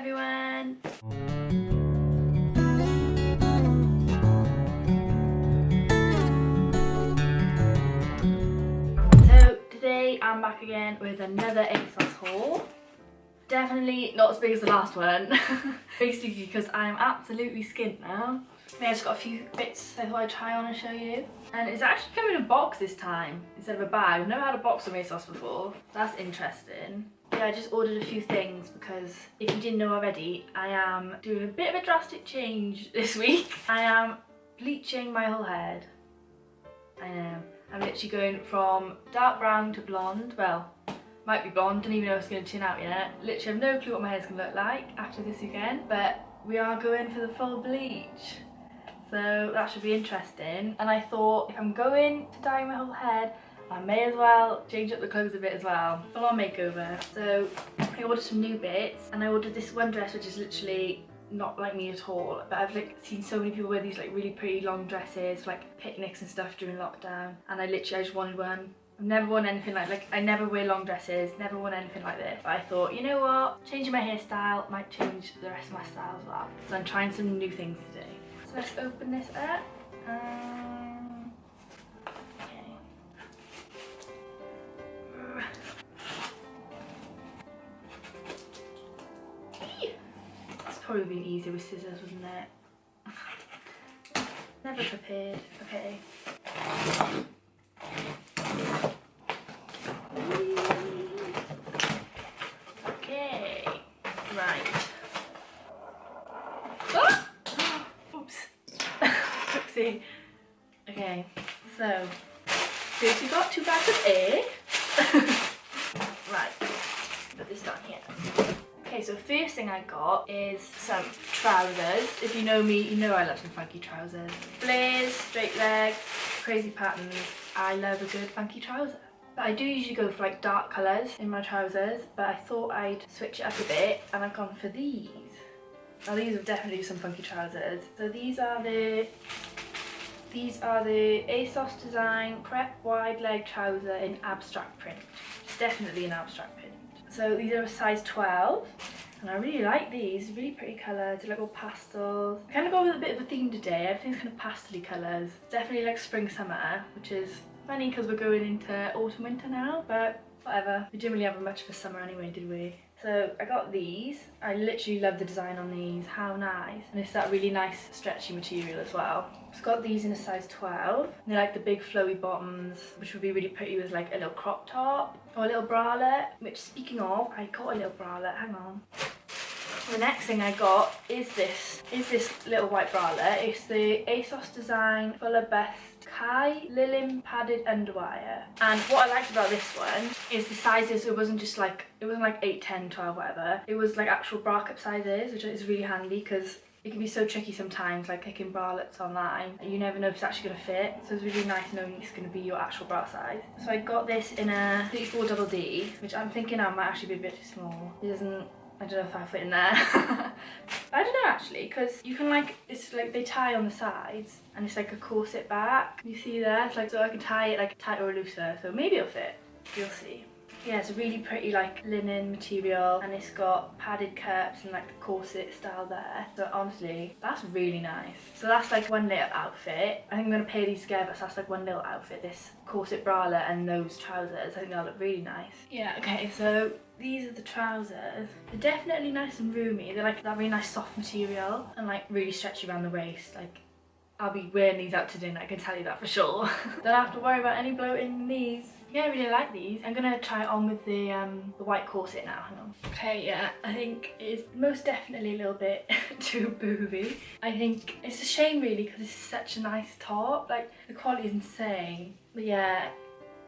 everyone! So today I'm back again with another ASOS haul. Definitely not as big as the last one. Basically because I'm absolutely skint now. I just got a few bits I thought I'd try on and show you. And it's actually come in a box this time instead of a bag. I've never had a box from ASOS before. That's interesting. Yeah, I just ordered a few things because if you didn't know already, I am doing a bit of a drastic change this week. I am bleaching my whole head. I know. I'm literally going from dark brown to blonde. Well, might be blonde, don't even know if it's going to turn out yet. Literally have no clue what my hair's going to look like after this weekend, but we are going for the full bleach. So that should be interesting. And I thought if I'm going to dye my whole head, I may as well change up the clothes a bit as well. Full on makeover. So I ordered some new bits and I ordered this one dress which is literally not like me at all, but I've like seen so many people wear these like really pretty long dresses for like picnics and stuff during lockdown, and I just wanted one. I've never worn anything like I never wear long dresses, never worn anything like this, but I thought, you know what, changing my hairstyle might change the rest of my style as well. So I'm trying some new things today. So let's open this up. Probably been easier with scissors, wouldn't it? Never prepared. Okay. Okay. Right. Ah! Oops. Oopsie. Okay. So, first we got 2 bags of egg. Right. Put this down here. Okay, so first thing I got is some trousers. If you know me, you know I love some funky trousers. Flares, straight leg, crazy patterns. I love a good funky trouser. But I do usually go for like dark colours in my trousers, but I thought I'd switch it up a bit and I've gone for these. Now these are definitely some funky trousers. So these are the ASOS design crepe wide leg trouser in abstract print. It's definitely an abstract print. So these are a size 12 and I really like these, really pretty colours, they're like all pastels. I kind of go with a bit of a theme today, everything's kind of pastel-y colours. Definitely like spring summer, which is funny because we're going into autumn winter now, but whatever. We didn't really have much of a summer anyway, did we? So I got these. I literally love the design on these, how nice. And it's that really nice stretchy material as well. I've got these in a size 12. And they're like the big flowy bottoms, which would be really pretty with like a little crop top or a little bralette, which speaking of, I got a little bralette, hang on. The next thing I got is this little white bralette. It's the ASOS design Fuller Best Kai Lillim padded underwire. And what I liked about this one is the sizes. It wasn't like 8, 10, 12, whatever. It was like actual bra cup sizes, which is really handy because it can be so tricky sometimes, like picking bralettes online. You never know if it's actually going to fit. So it's really nice knowing it's going to be your actual bra size. So I got this in a 34 double D, which I'm thinking I might actually be a bit too small. I don't know if I fit in there. I don't know actually, because you can like, it's like they tie on the sides and it's like a corset back. You see there? It's like, so I can tie it like tighter or looser, so maybe it'll fit. You'll see. Yeah, it's a really pretty like linen material and it's got padded cups and like the corset style there. So honestly, that's really nice. So that's like one little outfit. I think I'm going to pair these together, so that's like one little outfit. This corset bralette and those trousers. I think they'll look really nice. Yeah, okay, so these are the trousers. They're definitely nice and roomy. They're like that really nice soft material and like really stretchy around the waist. Like I'll be wearing these out to dinner, I can tell you that for sure. Don't have to worry about any bloating in these. Yeah, I really like these. I'm gonna try it on with the white corset now, hang on. Okay, yeah, I think it's most definitely a little bit too booby. I think it's a shame really because it's such a nice top. Like the quality is insane. But yeah,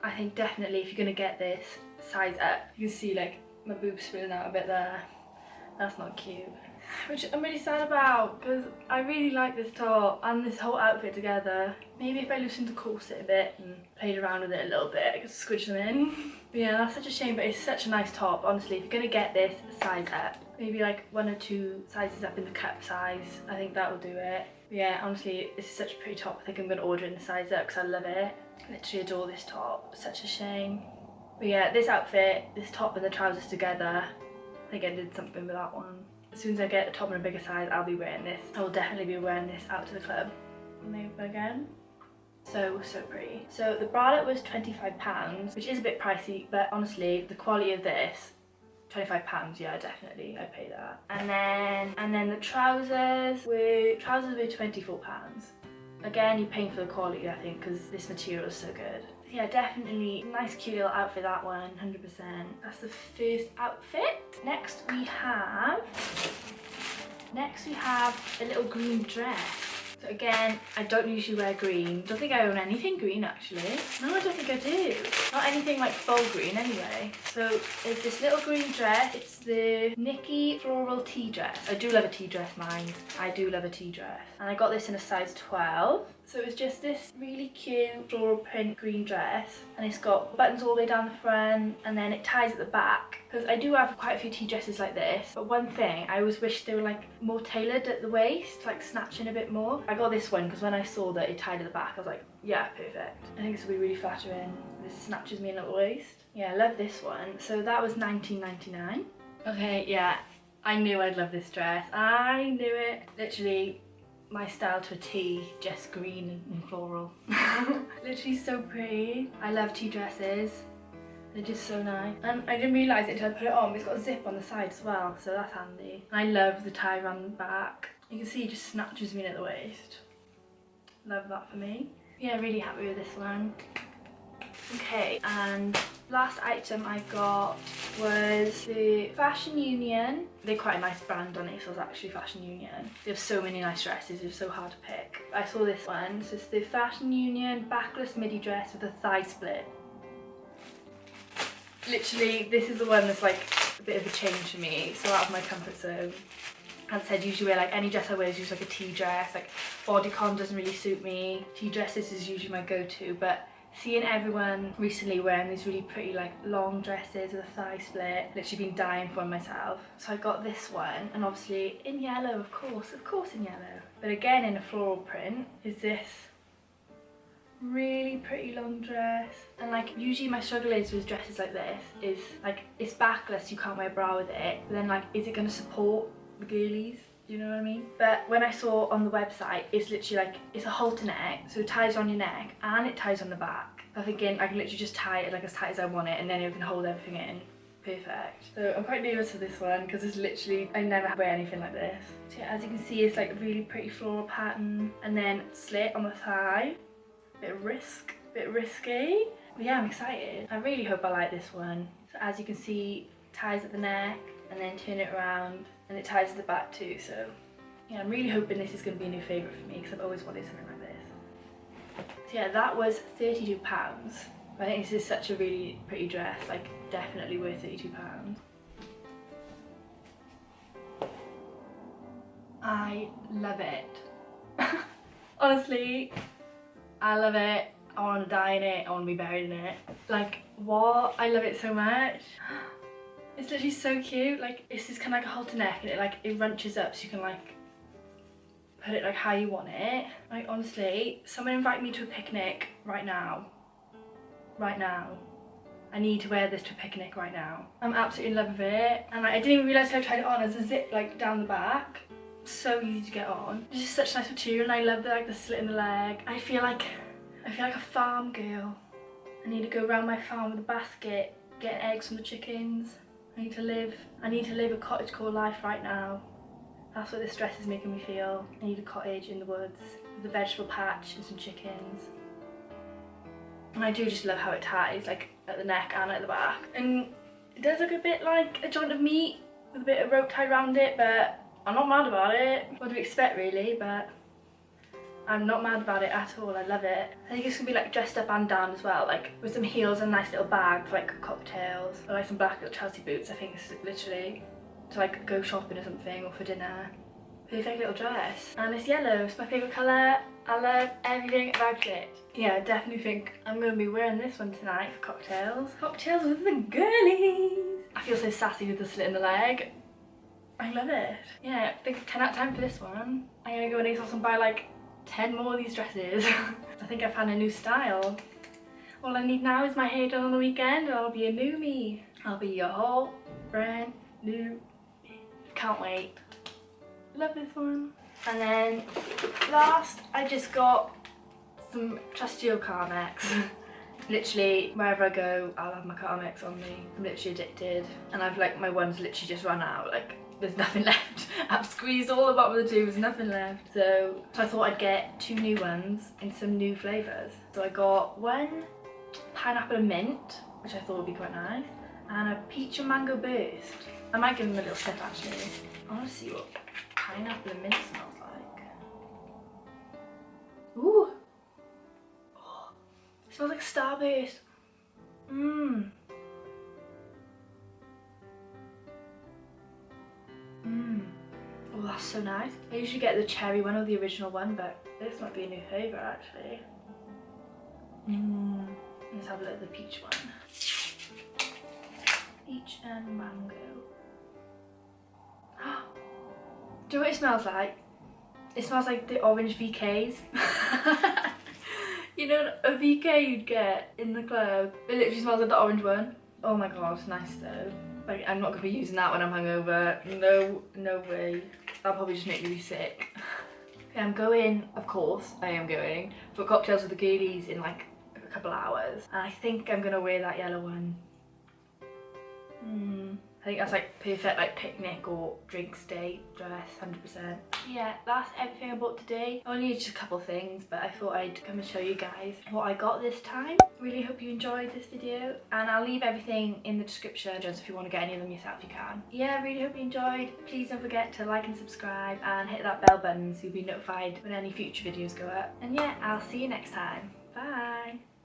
I think definitely if you're gonna get this, size up. You can see like my boobs spilling out a bit there. That's not cute. Which I'm really sad about because I really like this top and this whole outfit together. Maybe if I loosened the corset a bit and played around with it a little bit, I could squidge them in. But yeah, that's such a shame, but it's such a nice top. Honestly, if you're gonna get this, size up. Maybe like 1 or 2 sizes up in the cup size. I think that will do it. But yeah, honestly, it's such a pretty top. I think I'm gonna order it in the size up because I love it. I literally adore this top. Such a shame. But yeah, this outfit, this top and the trousers together, I think I did something with that one. as soon as I get a top in a bigger size, I'll be wearing this. I will definitely be wearing this out to the club. And over again. So pretty. So the bralette was £25, which is a bit pricey, but honestly, the quality of this, £25, yeah, definitely, I'd pay that. And then the trousers were £24. Again, you're paying for the quality, I think, because this material is so good. Yeah, definitely nice, cute little outfit, that one, 100%. That's the first outfit. Next we have a little green dress. So again, I don't usually wear green. Don't think I own anything green actually. No, I don't think I do. Not anything like full green anyway. So it's this little green dress. It's the Nikki Floral tea dress. I do love a tea dress, mind. I do love a tea dress. And I got this in a size 12. So it's just this really cute floral print green dress, and it's got buttons all the way down the front, and then it ties at the back. Because I do have quite a few tea dresses like this, but one thing, I always wish they were like more tailored at the waist, like snatching a bit more. I got this one because when I saw that it tied at the back, I was like, yeah, perfect. I think this will be really flattering. This snatches me in at the waist. Yeah, I love this one. So that was £19.99. Okay, yeah, I knew I'd love this dress. I knew it. Literally, my style to a T, just green and floral. Literally so pretty. I love tea dresses. They're just so nice. And I didn't realise it until I put it on, but it's got a zip on the side as well, so that's handy. And I love the tie around the back. You can see it just snatches me at the waist. Love that for me. Yeah, really happy with this one. Okay, and last item I got was the Fashion Union. They're quite a nice brand on ASOS actually, Fashion Union. They have so many nice dresses, they're so hard to pick. I saw this one, so it's the Fashion Union Backless midi dress with a thigh split. Literally, this is the one that's like a bit of a change for me, so out of my comfort zone. As I said, usually wear like any dress I wear is usually like a tea dress, like bodycon doesn't really suit me. Tea dresses is usually my go-to, but seeing everyone recently wearing these really pretty like long dresses with a thigh split, literally been dying for myself. So I got this one, and obviously in yellow, of course in yellow. But again in a floral print is this really pretty long dress. And like usually my struggle is with dresses like this is like it's backless, you can't wear a bra with it, but then like is it going to support the girlies? You know what I mean? But when I saw on the website, it's literally like, it's a halter neck, so it ties on your neck and it ties on the back. I'm thinking I can literally just tie it like as tight as I want it, and then it can hold everything in. Perfect. So I'm quite nervous for this one because it's literally, I never wear anything like this. So yeah, as you can see, it's like a really pretty floral pattern, and then slit on the thigh. Bit risky. But yeah, I'm excited. I really hope I like this one. So as you can see, ties at the neck and then turn it around, and it ties to the back too, so yeah, I'm really hoping this is going to be a new favourite for me because I've always wanted something like this. So yeah, that was £32. I think this is such a really pretty dress, like definitely worth £32. I love it. Honestly, I love it. I want to die in it, I want to be buried in it. Like, what? I love it so much. It's literally so cute. Like, it's just kind of like a halter neck, and it runches up so you can like put it like how you want it. Like honestly, someone invite me to a picnic right now. Right now. I need to wear this to a picnic right now. I'm absolutely in love with it. And like, I didn't even realise till I tried it on as a zip like down the back. So easy to get on. It's just such nice material, and I love the slit in the leg. I feel like a farm girl. I need to go around my farm with a basket, getting eggs from the chickens. I need to live a cottagecore life right now. That's what this dress is making me feel. I need a cottage in the woods with a vegetable patch and some chickens. And I do just love how it ties, like at the neck and at the back. And it does look a bit like a joint of meat with a bit of rope tied around it, but I'm not mad about it. What do you expect really, but I'm not mad about it at all. I love it. I think it's gonna be like dressed up and down as well, like with some heels and a nice little bag for like cocktails, or like some black little Chelsea boots. I think it's literally to like go shopping or something, or for dinner. Perfect little dress. And it's yellow, it's my favourite colour. I love everything about it. Yeah, I definitely think I'm gonna be wearing this one tonight for cocktails. Cocktails with the girlies. I feel so sassy with the slit in the leg. I love it. Yeah, I think 10 out of 10 for this one. I'm gonna go in ASOS and buy like 10 more of these dresses. I think I've found a new style. All I need now is my hair done on the weekend, and I'll be a new me. I'll be your whole brand new me. can't wait. Love this one. And then last, I just got some trusty old Carmex. Literally, wherever I go, I'll have my Carmex on me. I'm literally addicted. And I've like, my one's literally just run out. Like, there's nothing left. I've squeezed all the bottom of the tube, there's nothing left. So I thought I'd get 2 new ones in some new flavours. So I got one pineapple and mint, which I thought would be quite nice, and a peach and mango burst. I might give them a little sniff actually. I want to see what pineapple and mint smells like. Ooh! Oh, it smells like Starburst. Mmm. Mmm. Oh, that's so nice. I usually get the cherry one or the original one, but this might be a new favourite actually. Mmm. Let's have a look at the peach one. Peach and mango. Do you know what it smells like? It smells like the orange VKs. You know, a VK you'd get in the club. It literally smells like the orange one. Oh my god, it's nice though. Like, I'm not going to be using that when I'm hungover. No way. That'll probably just make me sick. Okay, I'm going, of course, I am going for cocktails with the girlies in like a couple hours. And I think I'm going to wear that yellow one. I think that's like perfect like picnic or drinks day dress, 100%. Yeah, that's everything I bought today. I only need just a couple things, but I thought I'd come and show you guys what I got this time. Really hope you enjoyed this video, and I'll leave everything in the description just if you want to get any of them yourself, you can. Yeah, really hope you enjoyed. Please don't forget to like and subscribe and hit that bell button so you'll be notified when any future videos go up. And yeah, I'll see you next time. Bye!